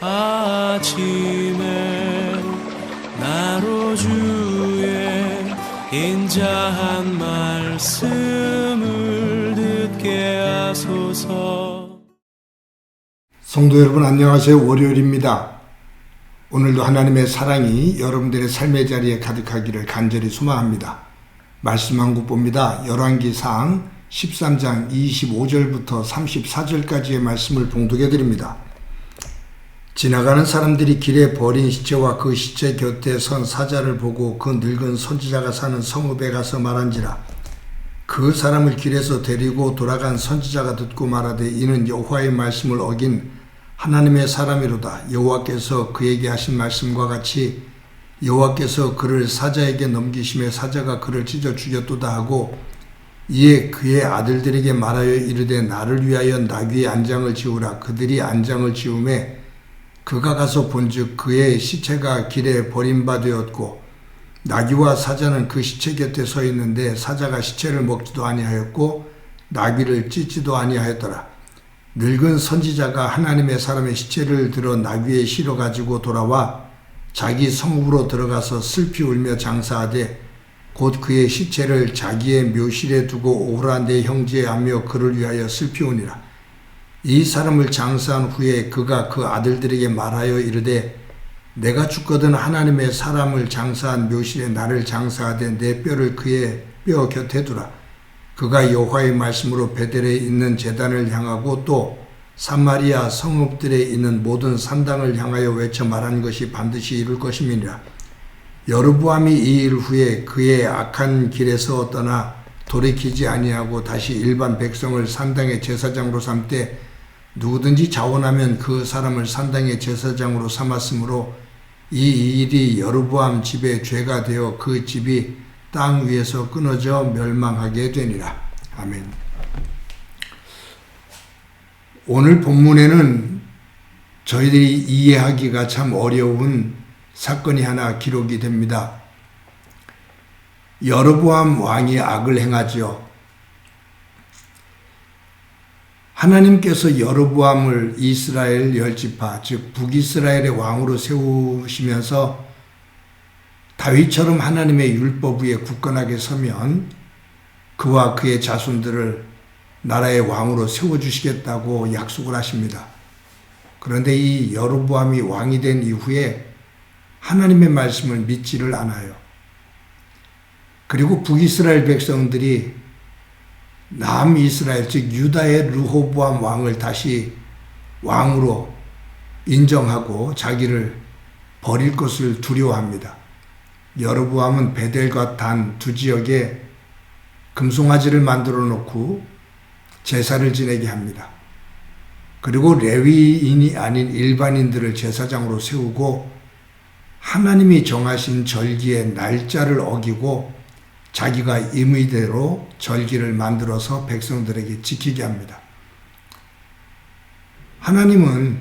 아침에 나로 주의 인자한 말씀을 듣게 하소서. 성도 여러분 안녕하세요. 월요일입니다. 오늘도 하나님의 사랑이 여러분들의 삶의 자리에 가득하기를 간절히 소망합니다. 말씀 한 국 봅니다. 열왕기상 13장 25절부터 34절까지의 말씀을 봉독해 드립니다. 지나가는 사람들이 길에 버린 시체와 그 시체 곁에 선 사자를 보고 그 늙은 선지자가 사는 성읍에 가서 말한지라. 그 사람을 길에서 데리고 돌아간 선지자가 듣고 말하되 이는 여호와의 말씀을 어긴 하나님의 사람이로다. 여호와께서 그에게 하신 말씀과 같이 여호와께서 그를 사자에게 넘기심에 사자가 그를 찢어 죽였도다 하고 이에 그의 아들들에게 말하여 이르되 나를 위하여 나귀의 안장을 지우라. 그들이 안장을 지우매 그가 가서 본즉 그의 시체가 길에 버림받되었고 나귀와 사자는 그 시체 곁에 서 있는데 사자가 시체를 먹지도 아니하였고 나귀를 찢지도 아니하였더라. 늙은 선지자가 하나님의 사람의 시체를 들어 나귀에 실어 가지고 돌아와 자기 성읍으로 들어가서 슬피 울며 장사하되 곧 그의 시체를 자기의 묘실에 두고 오라 내 형제하며 그를 위하여 슬피 우니라. 이 사람을 장사한 후에 그가 그 아들들에게 말하여 이르되 내가 죽거든 하나님의 사람을 장사한 묘실에 나를 장사하되 내 뼈를 그의 뼈 곁에 두라. 그가 여호와의 말씀으로 베델에 있는 제단을 향하고 또 사마리아 성읍들에 있는 모든 산당을 향하여 외쳐 말한 것이 반드시 이룰 것임이니라. 여로보암이 이 일 후에 그의 악한 길에서 떠나 돌이키지 아니하고 다시 일반 백성을 산당의 제사장으로 삼되 누구든지 자원하면 그 사람을 산당의 제사장으로 삼았으므로 이 일이 여로보암 집의 죄가 되어 그 집이 땅 위에서 끊어져 멸망하게 되니라. 아멘. 오늘 본문에는 저희들이 이해하기가 참 어려운 사건이 하나 기록이 됩니다. 여로보암 왕이 악을 행하죠. 하나님께서 여로보암을 이스라엘 열지파 즉 북이스라엘의 왕으로 세우시면서 다윗처럼 하나님의 율법 위에 굳건하게 서면 그와 그의 자손들을 나라의 왕으로 세워주시겠다고 약속을 하십니다. 그런데 이 여로보암이 왕이 된 이후에 하나님의 말씀을 믿지를 않아요. 그리고 북이스라엘 백성들이 남이스라엘 즉 유다의 르호보암 왕을 다시 왕으로 인정하고 자기를 버릴 것을 두려워합니다. 여로보암은 베델과 단 두 지역에 금송아지를 만들어 놓고 제사를 지내게 합니다. 그리고 레위인이 아닌 일반인들을 제사장으로 세우고 하나님이 정하신 절기의 날짜를 어기고 자기가 임의대로 절기를 만들어서 백성들에게 지키게 합니다. 하나님은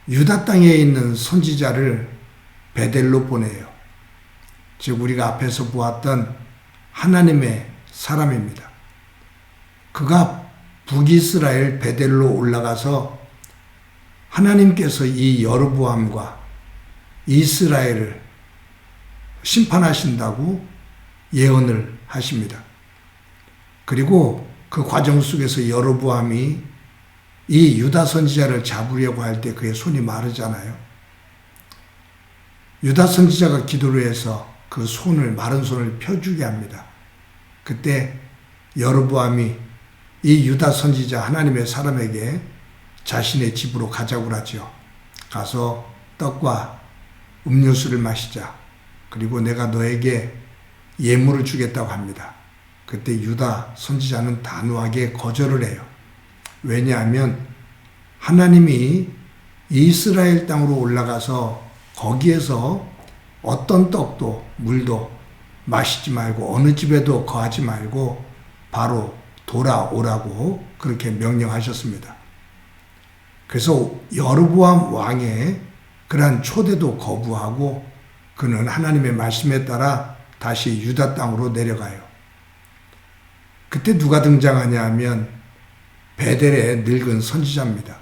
유다 땅에 있는 선지자를 베델로 보내요. 즉 우리가 앞에서 보았던 하나님의 사람입니다. 그가 북이스라엘 베델로 올라가서 하나님께서 이 여로보암과 이스라엘을 심판하신다고 예언을 하십니다. 그리고 그 과정 속에서 여로보암이 이 유다 선지자를 잡으려고 할 때 그의 손이 마르잖아요. 유다 선지자가 기도를 해서 그 마른 손을 펴주게 합니다. 그때 여로보암이 이 유다 선지자 하나님의 사람에게 자신의 집으로 가자고 하죠. 가서 떡과 음료수를 마시자. 그리고 내가 너에게 예물을 주겠다고 합니다. 그때 유다 선지자는 단호하게 거절을 해요. 왜냐하면 하나님이 이스라엘 땅으로 올라가서 거기에서 어떤 떡도 물도 마시지 말고 어느 집에도 거하지 말고 바로 돌아오라고 그렇게 명령하셨습니다. 그래서 여로보암 왕의 그러한 초대도 거부하고 그는 하나님의 말씀에 따라 다시 유다 땅으로 내려가요. 그때 누가 등장하냐 하면 베델의 늙은 선지자입니다.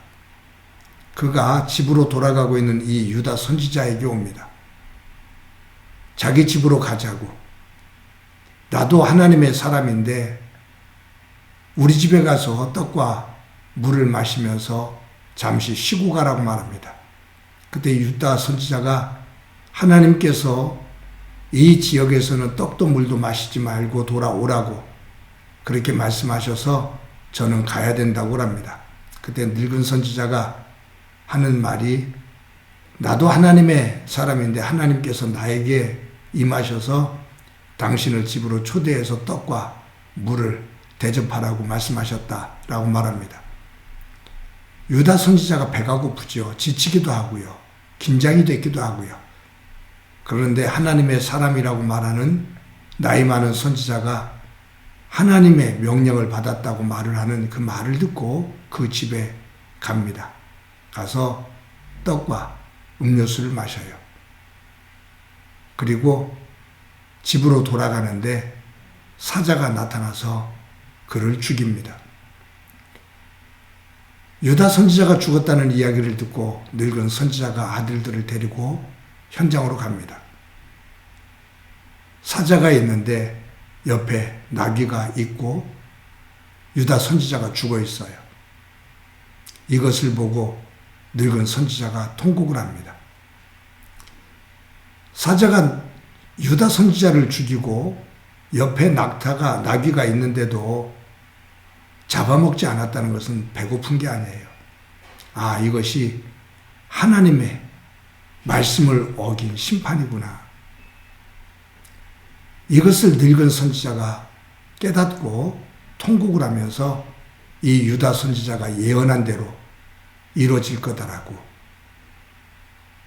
그가 집으로 돌아가고 있는 이 유다 선지자에게 옵니다. 자기 집으로 가자고. 나도 하나님의 사람인데 우리 집에 가서 떡과 물을 마시면서 잠시 쉬고 가라고 말합니다. 그때 유다 선지자가 하나님께서 이 지역에서는 떡도 물도 마시지 말고 돌아오라고 그렇게 말씀하셔서 저는 가야 된다고 합니다. 그때 늙은 선지자가 하는 말이 나도 하나님의 사람인데 하나님께서 나에게 임하셔서 당신을 집으로 초대해서 떡과 물을 대접하라고 말씀하셨다라고 말합니다. 유다 선지자가 배가 고프죠. 지치기도 하고요. 긴장이 됐기도 하고요. 그런데 하나님의 사람이라고 말하는 나이 많은 선지자가 하나님의 명령을 받았다고 말을 하는 그 말을 듣고 그 집에 갑니다. 가서 떡과 음료수를 마셔요. 그리고 집으로 돌아가는데 사자가 나타나서 그를 죽입니다. 유다 선지자가 죽었다는 이야기를 듣고 늙은 선지자가 아들들을 데리고 현장으로 갑니다. 사자가 있는데 옆에 나귀가 있고 유다 선지자가 죽어 있어요. 이것을 보고 늙은 선지자가 통곡을 합니다. 사자가 유다 선지자를 죽이고 옆에 나귀가 있는데도 잡아먹지 않았다는 것은 배고픈 게 아니에요. 이것이 하나님의 말씀을 어긴 심판이구나. 이것을 늙은 선지자가 깨닫고 통곡을 하면서 이 유다 선지자가 예언한 대로 이루어질 거다라고,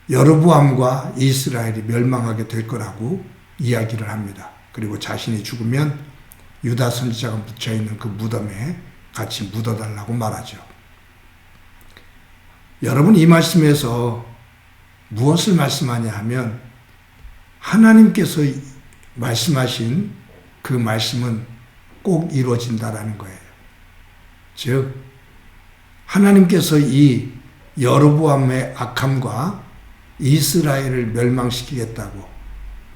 여로보암과 이스라엘이 멸망하게 될 거라고 이야기를 합니다. 그리고 자신이 죽으면 유다 선지자가 묻혀있는 그 무덤에 같이 묻어달라고 말하죠. 여러분, 이 말씀에서 무엇을 말씀하냐 하면 하나님께서 말씀하신 그 말씀은 꼭 이루어진다라는 거예요. 즉 하나님께서 이 여로보암의 악함과 이스라엘을 멸망시키겠다고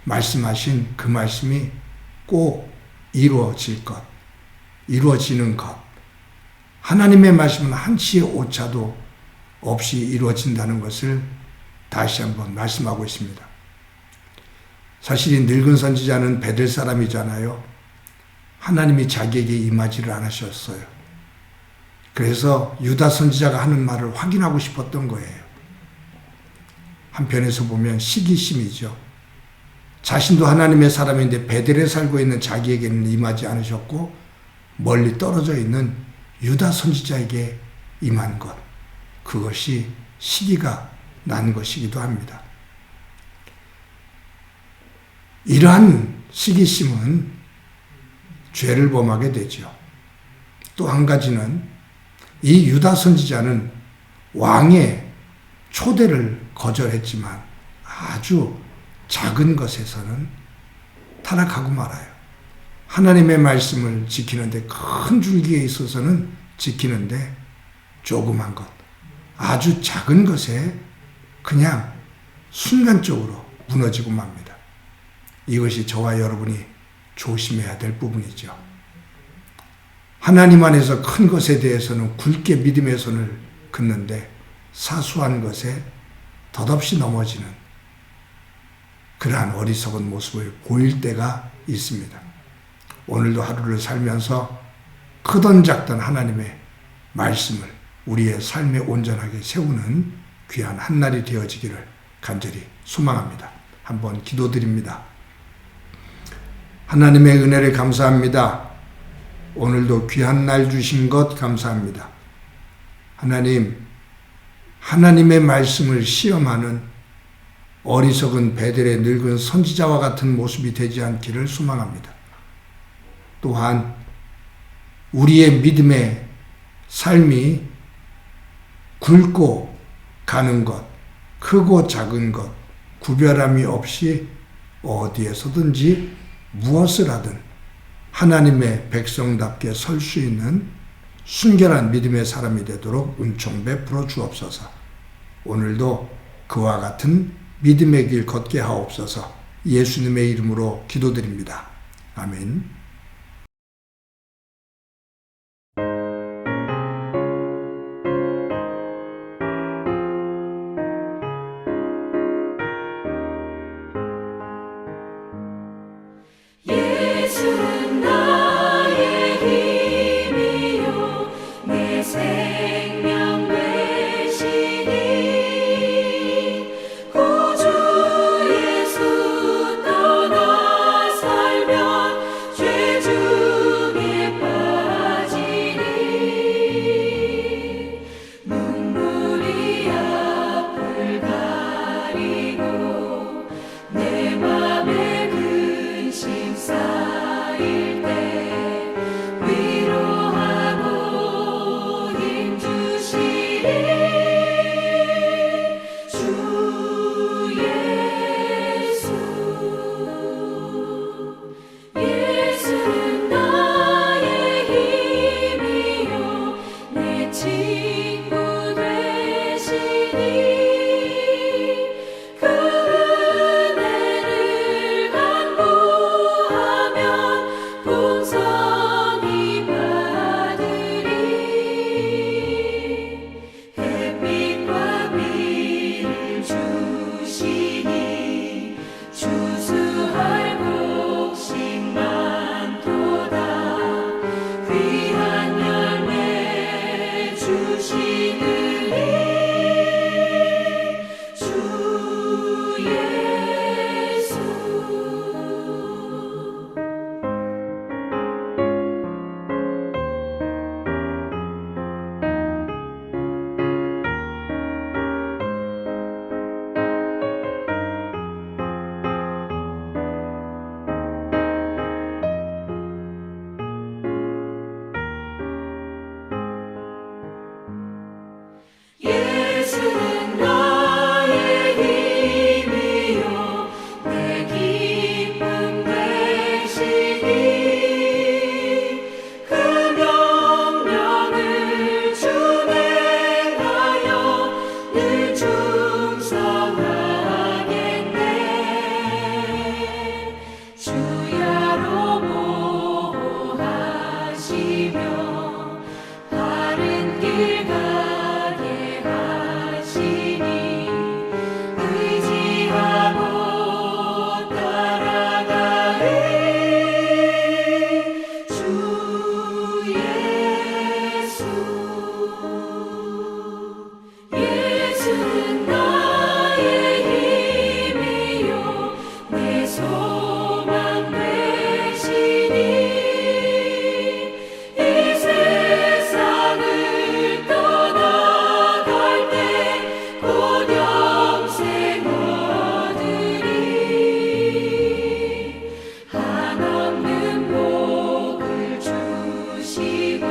말씀하신 그 말씀이 꼭 이루어질 것, 이루어지는 것. 하나님의 말씀은 한치의 오차도 없이 이루어진다는 것을 다시 한번 말씀하고 있습니다. 사실 이 늙은 선지자는 베델 사람이잖아요. 하나님이 자기에게 임하지를 않으셨어요. 그래서 유다 선지자가 하는 말을 확인하고 싶었던 거예요. 한편에서 보면 시기심이죠. 자신도 하나님의 사람인데 베델에 살고 있는 자기에게는 임하지 않으셨고 멀리 떨어져 있는 유다 선지자에게 임한 것, 그것이 시기가 난 것이기도 합니다. 이러한 시기심은 죄를 범하게 되죠. 또 한 가지는 이 유다 선지자는 왕의 초대를 거절했지만 아주 작은 것에서는 타락하고 말아요. 하나님의 말씀을 지키는데, 큰 줄기에 있어서는 지키는데 조그만 것, 아주 작은 것에 그냥 순간적으로 무너지고 맙니다. 이것이 저와 여러분이 조심해야 될 부분이죠. 하나님 안에서 큰 것에 대해서는 굳게 믿음의 손을 긋는데 사소한 것에 덧없이 넘어지는 그러한 어리석은 모습을 보일 때가 있습니다. 오늘도 하루를 살면서 크던 작던 하나님의 말씀을 우리의 삶에 온전하게 세우는 귀한 한날이 되어지기를 간절히 소망합니다. 한번 기도드립니다. 하나님의 은혜를 감사합니다. 오늘도 귀한 날 주신 것 감사합니다. 하나님, 하나님의 말씀을 시험하는 어리석은 베델의 늙은 선지자와 같은 모습이 되지 않기를 소망합니다. 또한 우리의 믿음의 삶이 굵고 가는 것, 크고 작은 것, 구별함이 없이 어디에서든지 무엇을 하든 하나님의 백성답게 설 수 있는 순결한 믿음의 사람이 되도록 은총 베풀어 주옵소서. 오늘도 그와 같은 믿음의 길 걷게 하옵소서. 예수님의 이름으로 기도드립니다. 아멘. 예수는 나의 힘이요 내 생명 되시니 구주 예수 떠나 살면 죄 중에 빠지니 눈물이 앞을 가리고 내 맘에 근심 쌓일 때 위로하고 힘 주시리 주 예수. 예수는 나의 힘이요 내 친구 되시니 그 은혜를 간구하면 풍성히 받으리. 햇빛과 비를 주시니 추수할 곡식 많도다. 귀한 열매 주시느니 주 예수. 예수는 나의 힘이요 내 기쁨 되시니 그 명령을 준행하여 늘 충성하겠네. 주야로 보호하시며 바른 길 가게 하시니 의지하고 따라가리 주 예수. 예수는 나의 힘이요 내 소망 되시니 이 세상을 떠나갈 때 곧 영생 얻으리. 한없는 복을 주시고